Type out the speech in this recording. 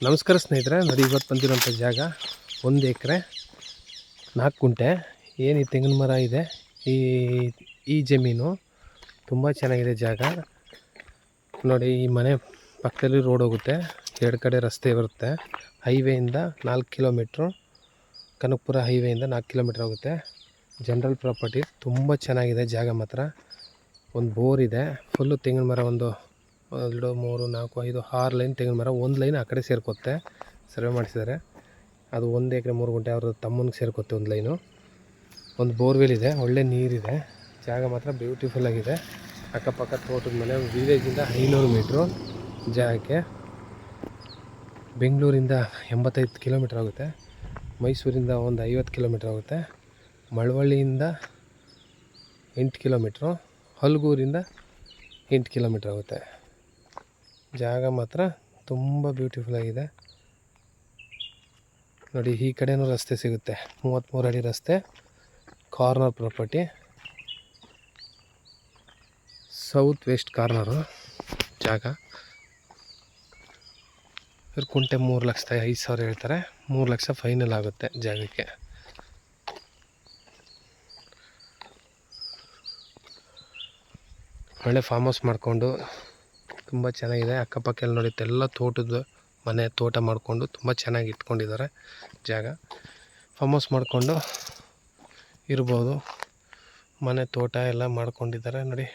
ನಮಸ್ಕಾರ ಸ್ನೇಹಿತರೆ, ನೋಡಿ ಇವತ್ತು ಬಂದಿರೋಂಥ ಜಾಗ 1 ಎಕರೆ 4 ಗುಂಟೆ. ಏನು ಈ ತೆಂಗಿನ ಮರ ಇದೆ, ಈ ಜಮೀನು ತುಂಬ ಚೆನ್ನಾಗಿದೆ ಜಾಗ. ನೋಡಿ, ಈ ಮನೆ ಪಕ್ಕದಲ್ಲಿ ರೋಡ್ ಹೋಗುತ್ತೆ, 2 ಕಡೆ ರಸ್ತೆ ಬರುತ್ತೆ. ಹೈವೇಯಿಂದ 4 ಕಿಲೋಮೀಟ್ರು, ಕನಕಪುರ ಹೈವೇಯಿಂದ 4 ಕಿಲೋಮೀಟ್ರ್ ಹೋಗುತ್ತೆ. ಜನರಲ್ ಪ್ರಾಪರ್ಟಿ, ತುಂಬ ಚೆನ್ನಾಗಿದೆ ಜಾಗ ಮಾತ್ರ. ಒಂದು ಬೋರ್ ಇದೆ, ಫುಲ್ಲು ತೆಂಗಿನ ಮರ, 1 2 3 4 5 6 ಲೈನ್ ತೆಂಗಿನ ಮರ. 1 ಲೈನ್ ಆ ಕಡೆ ಸೇರ್ಕೊತ್ತೆ, ಸರ್ವೆ ಮಾಡಿಸಿದ್ದಾರೆ. ಅದು 1 ಎಕರೆ 3 ಗುಂಟೆ ಅವ್ರ ತಮ್ಮನಿಗೆ ಸೇರ್ಕೊತ್ತೆ 1 ಲೈನು. ಒಂದು ಬೋರ್ವೆಲ್ ಇದೆ, ಒಳ್ಳೆ ನೀರಿದೆ. ಜಾಗ ಮಾತ್ರ ಬ್ಯೂಟಿಫುಲ್ ಆಗಿದೆ. ಅಕ್ಕಪಕ್ಕ ತೋಟದ ಮನೆ. ವಿಲೇಜಿಂದ 500 ಮೀಟ್ರು ಜಾಗಕ್ಕೆ. ಬೆಂಗಳೂರಿಂದ 85 ಕಿಲೋಮೀಟ್ರ್ ಆಗುತ್ತೆ. ಮೈಸೂರಿಂದ ಒಂದು 50 ಕಿಲೋಮೀಟ್ರ್ ಆಗುತ್ತೆ. ಮಳವಳ್ಳಿಯಿಂದ 8 ಕಿಲೋಮೀಟ್ರು, ಹಲಗೂರಿಂದ 8 ಕಿಲೋಮೀಟ್ರ್ ಆಗುತ್ತೆ. ಜಾಗ ಮಾತ್ರ ತುಂಬ ಬ್ಯೂಟಿಫುಲ್ ಆಗಿದೆ. ನೋಡಿ, ಈ ಕಡೆನೂ ರಸ್ತೆ ಸಿಗುತ್ತೆ, 33 ಅಡಿ ರಸ್ತೆ. Corner property, south west corner ಜಾಗ. ಕುಂಟೆ 3,05,000 ಹೇಳ್ತಾರೆ. 3 ಲಕ್ಷ ಫೈನಲ್ ಆಗುತ್ತೆ ಜಾಗಕ್ಕೆ. ಒಳ್ಳೆ ಫಾರ್ಮ್ ಹೌಸ್ ಮಾಡಿಕೊಂಡು ತುಂಬ ಚೆನ್ನಾಗಿದೆ. ಅಕ್ಕಪಕ್ಕ ಎಲ್ಲ ನೋಡಿ, ಎಲ್ಲ ತೋಟದ ಮನೆ, ತೋಟ ಮಾಡಿಕೊಂಡು ತುಂಬ ಚೆನ್ನಾಗಿ ಇಟ್ಕೊಂಡಿದ್ದಾರೆ ಜಾಗ. ಫಾರ್ಮ್ ಹೌಸ್ ಮಾಡಿಕೊಂಡು ಇರ್ಬೋದು. ಮನೆ ತೋಟ ಎಲ್ಲ ಮಾಡ್ಕೊಂಡಿದ್ದಾರೆ ನೋಡಿ.